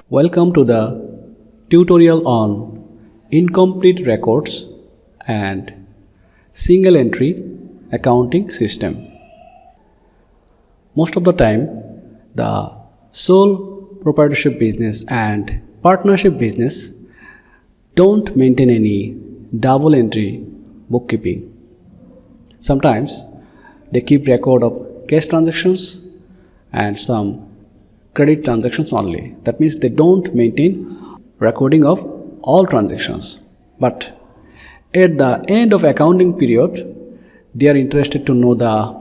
Welcome to the tutorial on incomplete records and single entry accounting system. Most of the time, the sole proprietorship business and partnership business don't maintain any double entry bookkeeping. Sometimes they keep record of cash transactions and some credit transactions only. That means they don't maintain recording of all transactions. But at the end of accounting period, they are interested to know the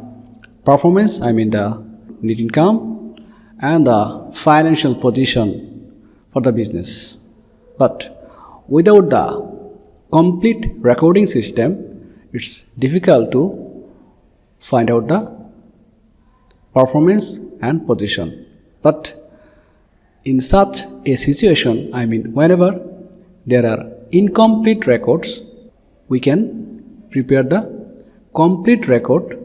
performance, the net income and the financial position for the business. But without the complete recording system, it's difficult to find out the performance and position. But in such a situation, whenever there are incomplete records, we can prepare the complete record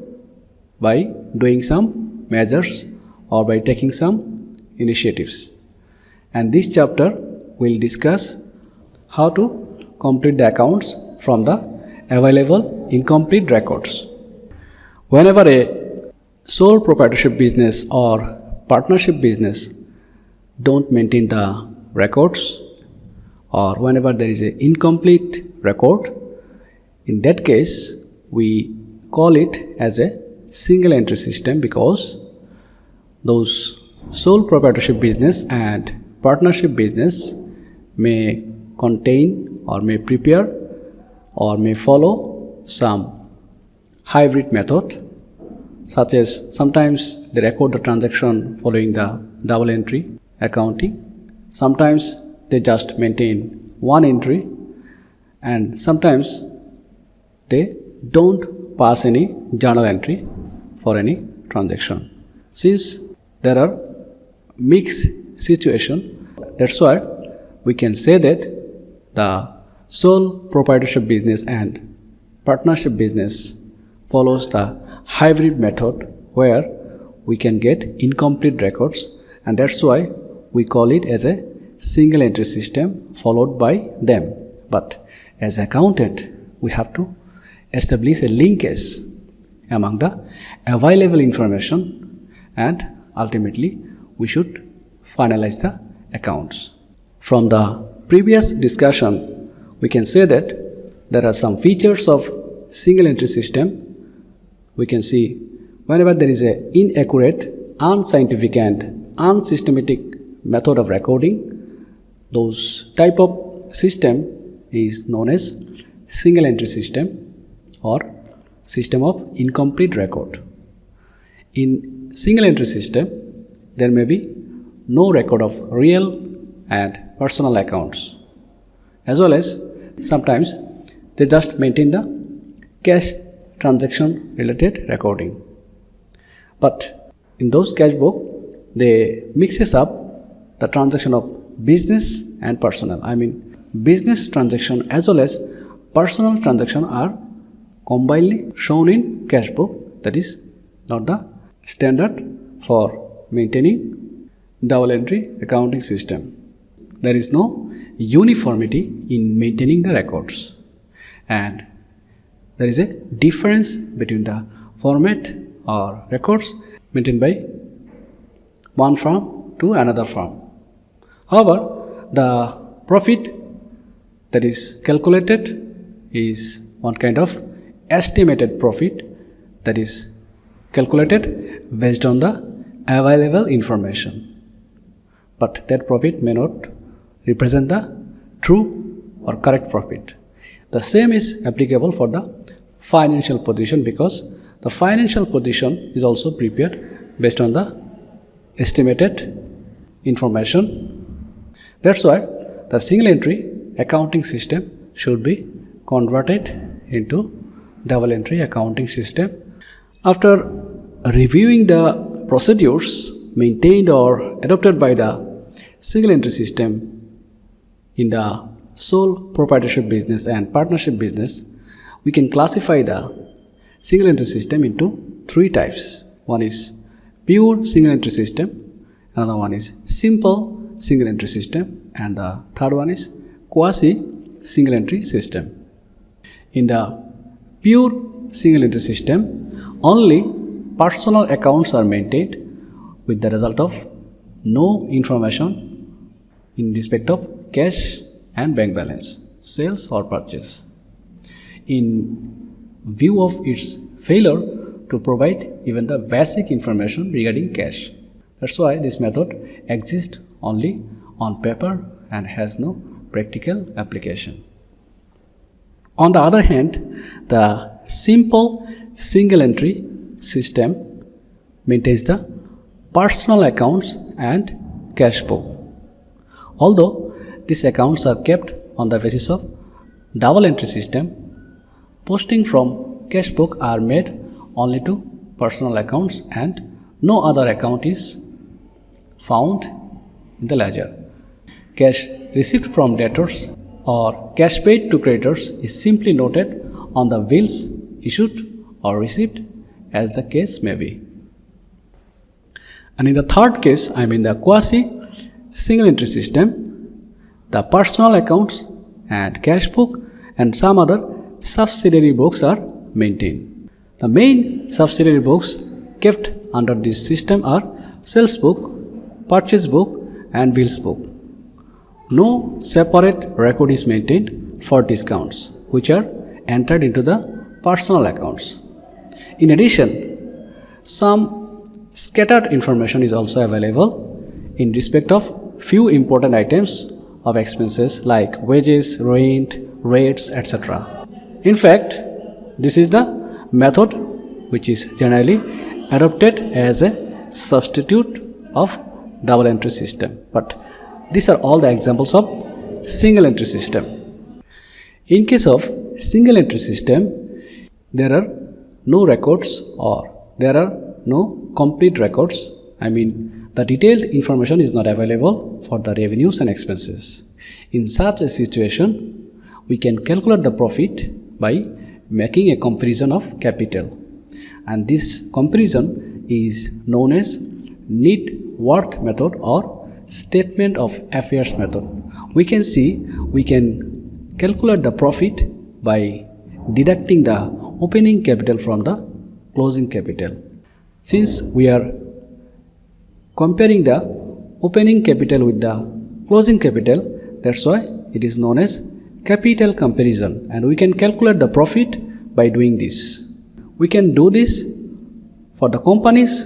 by doing some measures or by taking some initiatives. And this chapter will discuss how to complete the accounts from the available incomplete records. Whenever a sole proprietorship business or partnership business don't maintain the records, or whenever there is an incomplete record, in that case we call it as a single entry system, because those sole proprietorship business and partnership business may contain or may prepare or may follow some hybrid method, such as sometimes they record the transaction following the double entry accounting, sometimes they just maintain one entry, and sometimes they don't pass any journal entry for any transaction. Since there are mixed situation, that's why we can say that the sole proprietorship business and partnership business follows the hybrid method where we can get incomplete records, and that's why we call it as a single entry system followed by them. But as accountant, we have to establish a linkage among the available information, and ultimately we should finalize the accounts. From the previous discussion, we can say that there are some features of single entry system. We can see whenever there is an inaccurate, unscientific and unsystematic method of recording, those type of system is known as single entry system or system of incomplete record. In single entry system, there may be no record of real and personal accounts, as well as sometimes they just maintain the cash transaction related recording. But in those cash book, they mixes up the transaction of business and personal. Business transaction as well as personal transaction are combinedly shown in cash book. That is not the standard for maintaining double entry accounting system. There is no uniformity in maintaining the records, and there is a difference between the format or records maintained by one firm to another firm. However, the profit that is calculated is one kind of estimated profit that is calculated based on the available information. But that profit may not represent the true or correct profit. The same is applicable for the financial position, because the financial position is also prepared based on the estimated information. That's why the single entry accounting system should be converted into double entry accounting system. After reviewing the procedures maintained or adopted by the single entry system in the sole proprietorship business and partnership business, We can classify the single entry system into three types. One is pure single entry system, another one is simple single entry system, and the third one is quasi single entry system. In the pure single entry system, only personal accounts are maintained with the result of no information in respect of cash and bank balance, sales or purchase, in view of its failure to provide even the basic information regarding cash. That's why this method exists only on paper and has no practical application. On the other hand, the simple single entry system maintains the personal accounts and cash book. Although these accounts are kept on the basis of double entry system, posting from cash book are made only to personal accounts and no other account is found in the ledger. Cash received from debtors or cash paid to creditors is simply noted on the bills issued or received as the case may be. And in the third case, the quasi single entry system, the personal accounts and cash book and some other subsidiary books are maintained. The main subsidiary books kept under this system are sales book, purchase book and bills book. No separate record is maintained for discounts which are entered into the personal accounts. In addition, some scattered information is also available in respect of few important items of expenses like wages, rent, rates, etc. In fact, this is the method which is generally adopted as a substitute of double entry system. But these are all the examples of single entry system. In case of single entry system, there are no records or there are no complete records. The detailed information is not available for the revenues and expenses. In such a situation, we can calculate the profit by making a comparison of capital. And this comparison is known as net worth method or statement of affairs method. We can calculate the profit by deducting the opening capital from the closing capital. Since we are comparing the opening capital with the closing capital, that's why it is known as capital comparison, and we can calculate the profit by doing this. We can do this for the companies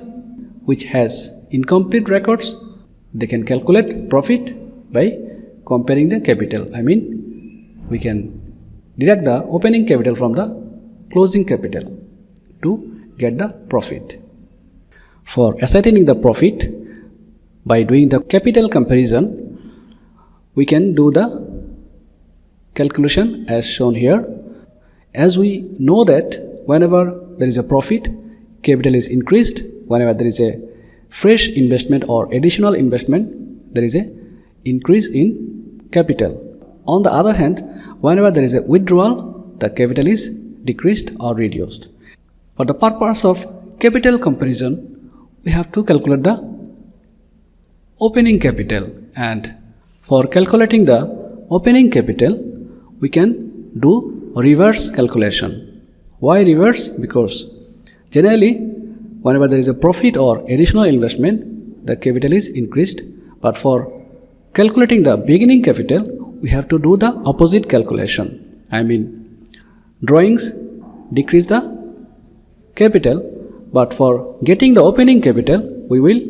which has incomplete records. They can calculate profit by comparing the capital. We can deduct the opening capital from the closing capital to get the profit. For ascertaining the profit by doing the capital comparison, we can do the calculation as shown here. As we know that whenever there is a profit, capital is increased. Whenever there is a fresh investment or additional investment, there is a increase in capital. On the other hand, whenever there is a withdrawal, the capital is decreased or reduced. For the purpose of capital comparison, we have to calculate the opening capital, and for calculating the opening capital, we can do reverse calculation. Why reverse? Because generally, whenever there is a profit or additional investment, the capital is increased. But for calculating the beginning capital, we have to do the opposite calculation. Drawings decrease the capital, but for getting the opening capital, we will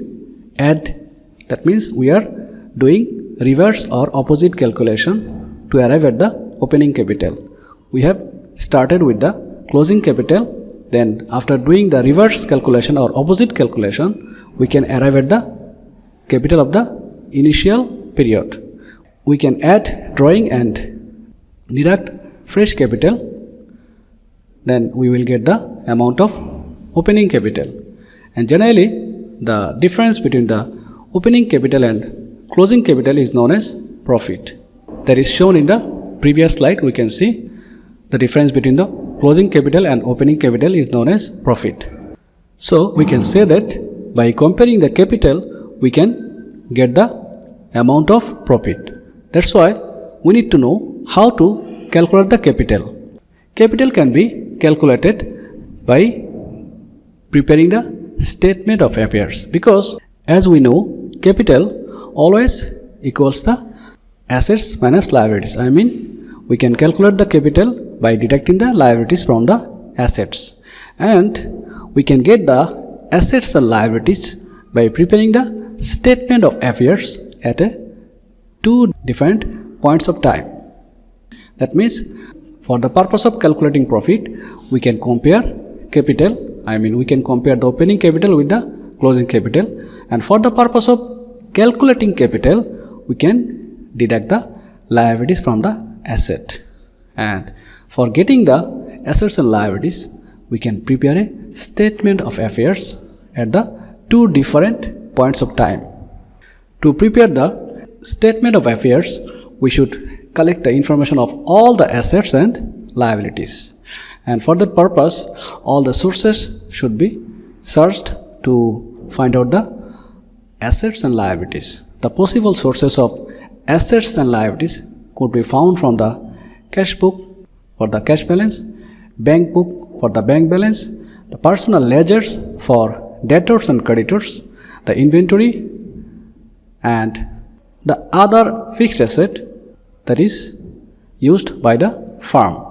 add. That means we are doing reverse or opposite calculation to arrive at the opening capital. We have started with the closing capital, then after doing the reverse calculation or opposite calculation, we can arrive at the capital of the initial period. We can add drawing and deduct fresh capital, then we will get the amount of opening capital. And generally, the difference between the opening capital and closing capital is known as profit. That is shown in the previous slide. We can see the difference between the closing capital and opening capital is known as profit. So we can say that by comparing the capital, we can get the amount of profit. That's why we need to know how to calculate the capital. Capital can be calculated by preparing the statement of affairs, because as we know, capital always equals the assets minus liabilities. I mean, we can calculate the capital by deducting the liabilities from the assets, and we can get the assets and liabilities by preparing the statement of affairs at two different points of time. That means, for the purpose of calculating profit, we can compare capital. We can compare the opening capital with the closing capital, and for the purpose of calculating capital, we can deduct the liabilities from the asset. And for getting the assets and liabilities, we can prepare a statement of affairs at the two different points of time. To prepare the statement of affairs, we should collect the information of all the assets and liabilities. And for that purpose, all the sources should be searched to find out the assets and liabilities. The possible sources of assets and liabilities could be found from the cash book for the cash balance, bank book for the bank balance, the personal ledgers for debtors and creditors, the inventory, and the other fixed asset that is used by the firm.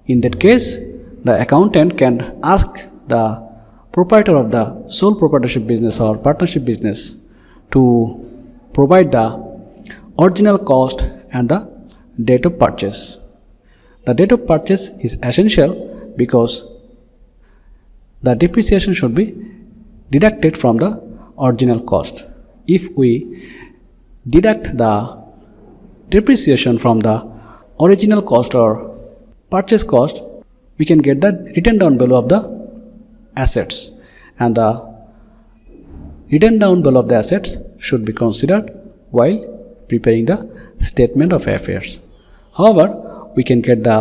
In that case, the accountant can ask the proprietor of the sole proprietorship business or partnership business to provide the original cost and the date of purchase. The date of purchase is essential because the depreciation should be deducted from the original cost. If we deduct the depreciation from the original cost or purchase cost, we can get the written down value of the assets, and the written down value of the assets should be considered while preparing the statement of affairs. However, we can get the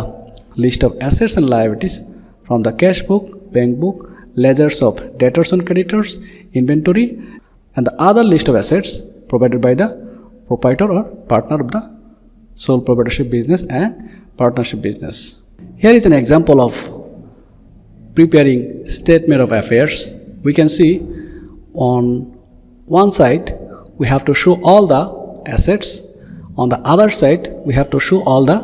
list of assets and liabilities from the cash book, bank book, ledgers of debtors and creditors, inventory, and the other list of assets provided by the proprietor or partner of the sole proprietorship business and partnership business. Here is an example of preparing statement of affairs. We can see on one side we have to show all the assets, on the other side we have to show all the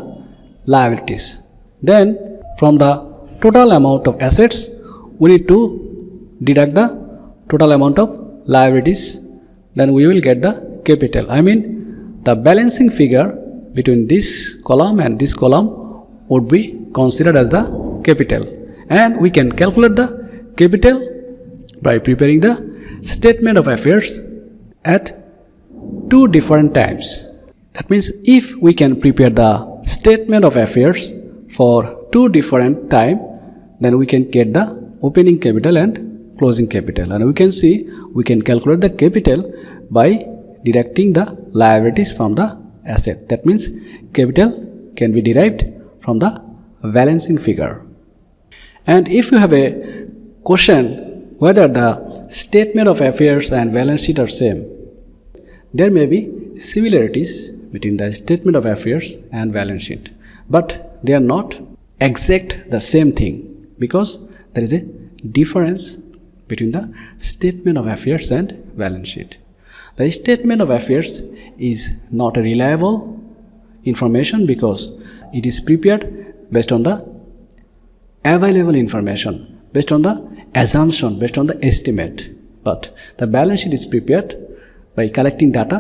liabilities. Then from the total amount of assets, we need to deduct the total amount of liabilities. Then we will get the capital. The balancing figure between this column and this column would be considered as the capital, and we can calculate the capital by preparing the statement of affairs at two different times. That means if we can prepare the statement of affairs for two different time, then we can get the opening capital and closing capital, and we can see we can calculate the capital by deducting the liabilities from the asset. That means capital can be derived from the balancing figure. And if you have a question whether the statement of affairs and balance sheet are same, there may be similarities between the statement of affairs and balance sheet, but they are not exact the same thing, because there is a difference between the statement of affairs and balance sheet. The statement of affairs is not a reliable information because it is prepared based on the available information, based on the assumption, based on the estimate. But the balance sheet is prepared by collecting data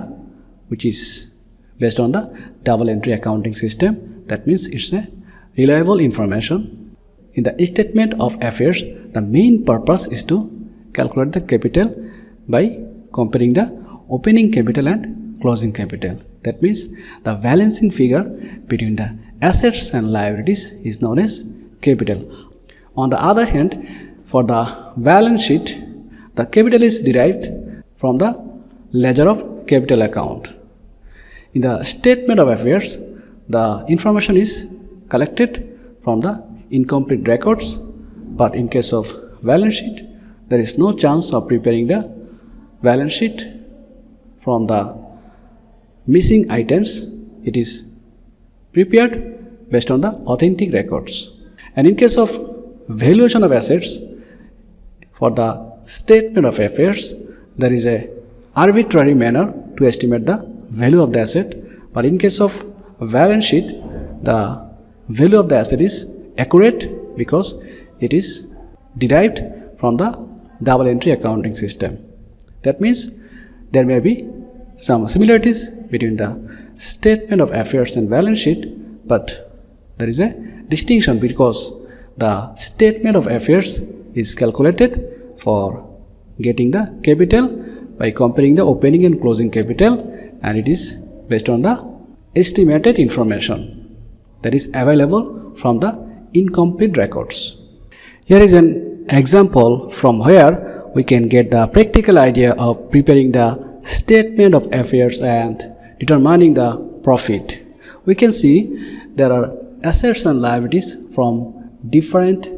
which is based on the double entry accounting system. That means it's a reliable information. In the statement of affairs, the main purpose is to calculate the capital by comparing the opening capital and closing capital. That means the balancing figure between the assets and liabilities is known as capital. On the other hand, for the balance sheet, the capital is derived from the ledger of capital account. In the statement of affairs, the information is collected from the incomplete records, but in case of balance sheet, there is no chance of preparing the balance sheet from the missing items. It is prepared based on the authentic records. And in case of valuation of assets, for the statement of affairs, there is a arbitrary manner to estimate the value of the asset, but in case of balance sheet, the value of the asset is accurate because it is derived from the double entry accounting system. That means there may be some similarities between the statement of affairs and balance sheet, but there is a distinction because the statement of affairs is calculated for getting the capital by comparing the opening and closing capital, and it is based on the estimated information that is available from the incomplete records. Here is an example from where we can get the practical idea of preparing the statement of affairs and determining the profit. We can see there are assets and liabilities from different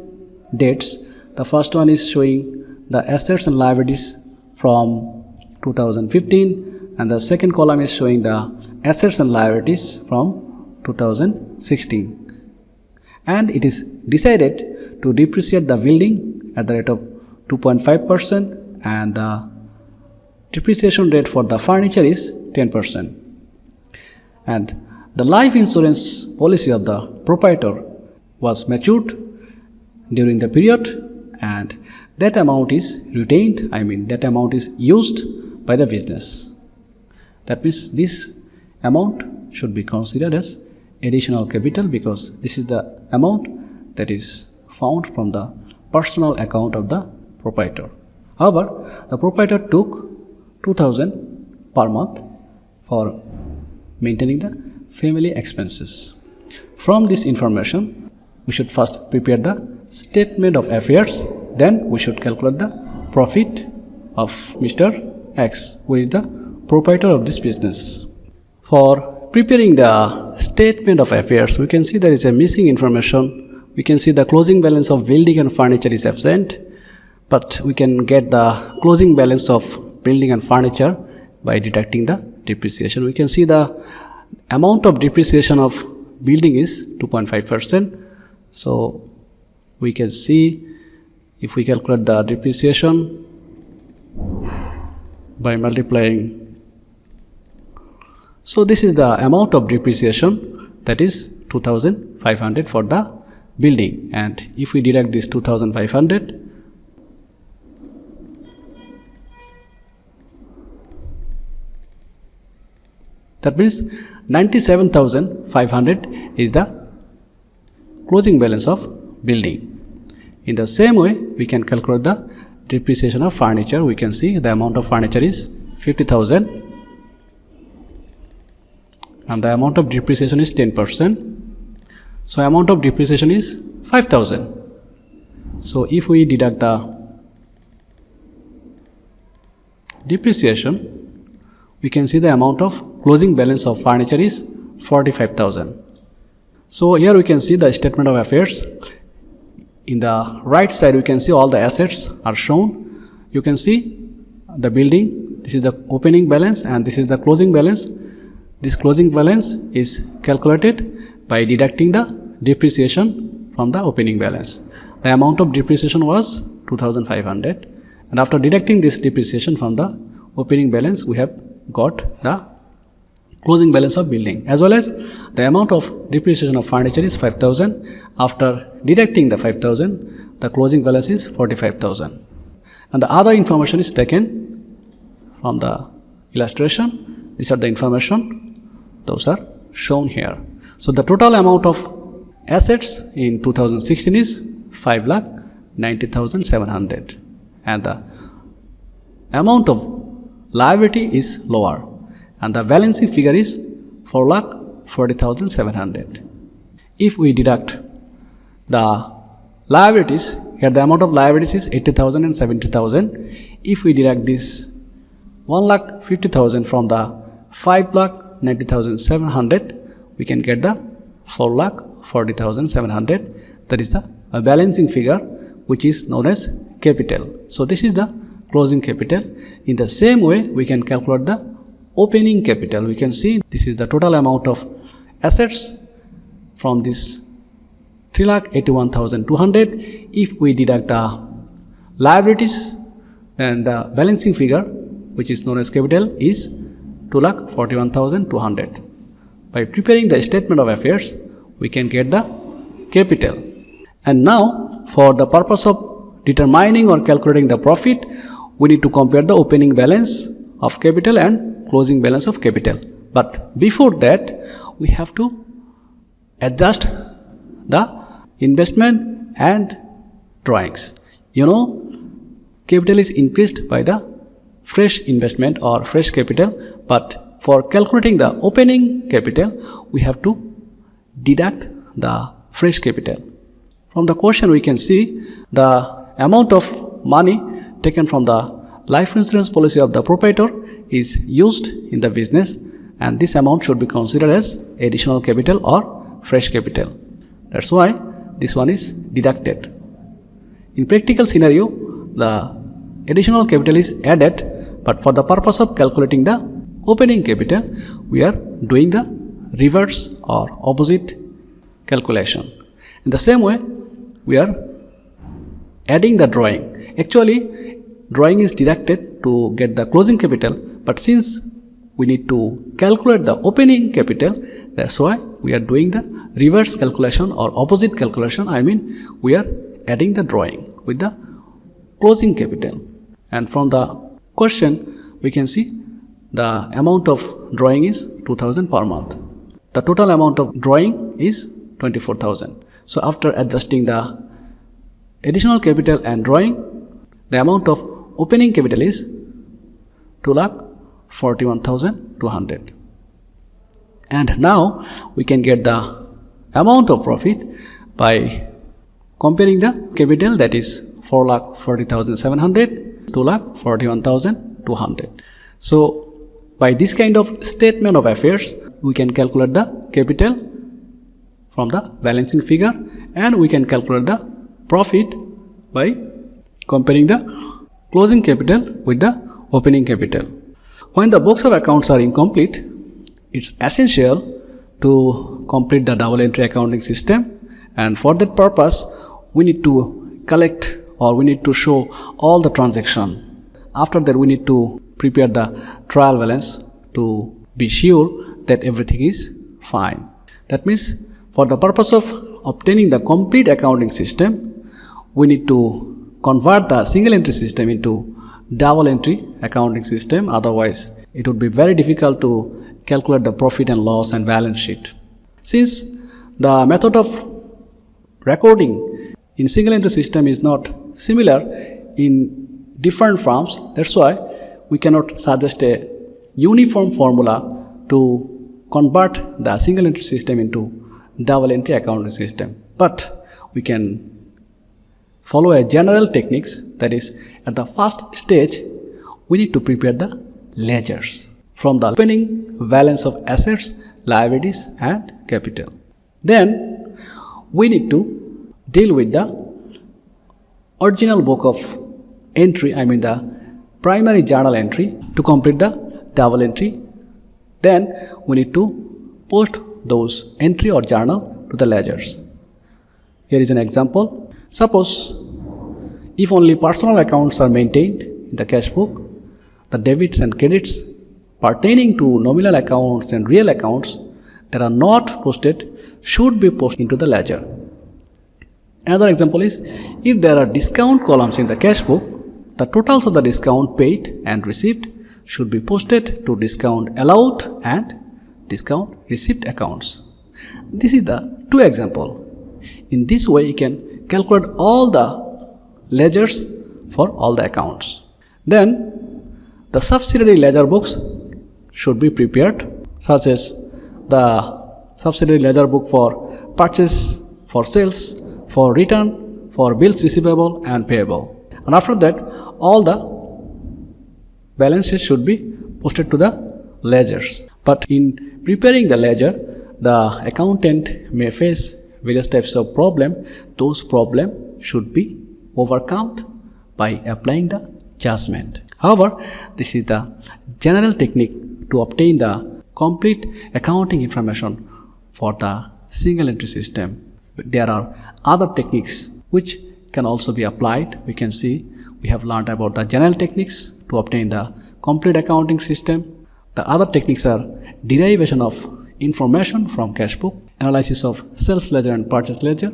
dates. The first one is showing the assets and liabilities from 2015, and the second column is showing the assets and liabilities from 2016. And it is decided to depreciate the building at the rate of 2.5%, and the depreciation rate for the furniture is 10%. And the life insurance policy of the proprietor was matured during the period, and that amount is retained, that amount is used by the business. That means this amount should be considered as additional capital because this is the amount that is found from the personal account of the proprietor. However, the proprietor took 2,000 per month for maintaining the family expenses. From this information, we should first prepare the statement of affairs, then we should calculate the profit of Mr. X, who is the proprietor of this business. For preparing the statement of affairs, we can see there is a missing information. We can see the closing balance of building and furniture is absent, but we can get the closing balance of building and furniture by deducting the depreciation. We can see the amount of depreciation of building is 2.5%. So we can see if we calculate the depreciation by multiplying. So this is the amount of depreciation, that is 2,500 for the building, and if we deduct this 2,500, that means 97,500 is the closing balance of building. In the same way, we can calculate the depreciation of furniture. We can see the amount of furniture is 50,000 and the amount of depreciation is 10%. So amount of depreciation is 5,000. So if we deduct the depreciation, we can see the amount of closing balance of furniture is 45,000. So here we can see the statement of affairs. In the right side, we can see all the assets are shown. You can see the building, this is the opening balance and this is the closing balance. This closing balance is calculated by deducting the depreciation from the opening balance. The amount of depreciation was 2,500, and after deducting this depreciation from the opening balance, we have got the closing balance of building, as well as the amount of depreciation of furniture is 5,000. After deducting the 5,000, the closing balance is 45,000. And the other information is taken from the illustration. These are the information, those are shown here. So the total amount of assets in 2016 is 5,90,700, and the amount of liability is lower, and the balancing figure is 4,40,700. If we deduct the liabilities, here the amount of liabilities is 80,000 and 70,000. If we deduct this 1,50,000 from the 5,90,700, we can get the 4,40,700. that is the balancing figure, which is known as capital. So this is the closing capital. In the same way, we can calculate the opening capital. We can see this is the total amount of assets from this 3,81,200. If we deduct the liabilities, then the balancing figure, which is known as capital, is 2,41,200. By preparing the statement of affairs, we can get the capital. And now, for the purpose of determining or calculating the profit, we need to compare the opening balance of capital and closing balance of capital. But before that, we have to adjust the investment and drawings. Capital is increased by the fresh investment or fresh capital, but for calculating the opening capital, we have to deduct the fresh capital. From the question, we can see the amount of money taken from the life insurance policy of the proprietor is used in the business, and this amount should be considered as additional capital or fresh capital. That's why this one is deducted. In practical scenario, the additional capital is added, but for the purpose of calculating the opening capital, we are doing the reverse or opposite calculation. In the same way, we are adding the drawing. Actually, drawing is deducted to get the closing capital, but since we need to calculate the opening capital, that's why we are doing the reverse calculation or opposite calculation. We are adding the drawing with the closing capital. And from the question, we can see the amount of drawing is 2,000 per month. The total amount of drawing is 24,000. So after adjusting the additional capital and drawing, the amount of opening capital is 2,41,200. And now we can get the amount of profit by comparing the capital, that is 4,40,700, 2,41,200. So by this kind of statement of affairs, we can calculate the capital from the balancing figure, and we can calculate the profit by comparing the closing capital with the opening capital. When the books of accounts are incomplete, it's essential to complete the double entry accounting system, and for that purpose, we need to collect or we need to show all the transaction. After that, we need to prepare the trial balance to be sure that everything is fine. That means, for the purpose of obtaining the complete accounting system, we need to convert the single entry system into double entry accounting system. Otherwise, it would be very difficult to calculate the profit and loss and balance sheet. Since the method of recording in single entry system is not similar in different firms, that's why we cannot suggest a uniform formula to convert the single entry system into double entry accounting system. But we can follow a general techniques, that is, at the first stage, we need to prepare the ledgers from the opening balance of assets, liabilities and capital. Then we need to deal with the original book of entry, the primary journal entry, to complete the double entry. Then we need to post those entry or journal to the ledgers. Here is an example. Suppose if only personal accounts are maintained in the cash book, the debits and credits pertaining to nominal accounts and real accounts that are not posted should be posted into the ledger. Another example is, if there are discount columns in the cash book, the totals of the discount paid and received should be posted to discount allowed and discount received accounts. This is the two example. In this way, you can calculate all the ledgers for all the accounts. Then the subsidiary ledger books should be prepared, such as the subsidiary ledger book for purchase, for sales, for return, for bills receivable and payable. And after that, all the balances should be posted to the ledgers. But in preparing the ledger, the accountant may face various types of problem, those problems should be overcome by applying the judgment. However, this is the general technique to obtain the complete accounting information for the single entry system. There are other techniques which can also be applied. We can see we have learned about the general techniques to obtain the complete accounting system. The other techniques are derivation of information from cash book, analysis of sales ledger and purchase ledger,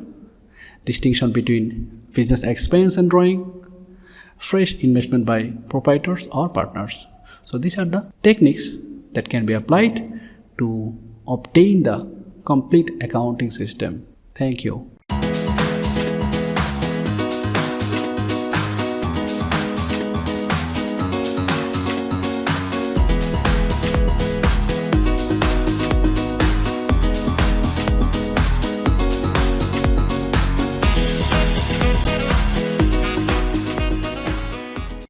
distinction between business expense and drawing, fresh investment by proprietors or partners. So these are the techniques that can be applied to obtain the complete accounting system. Thank you.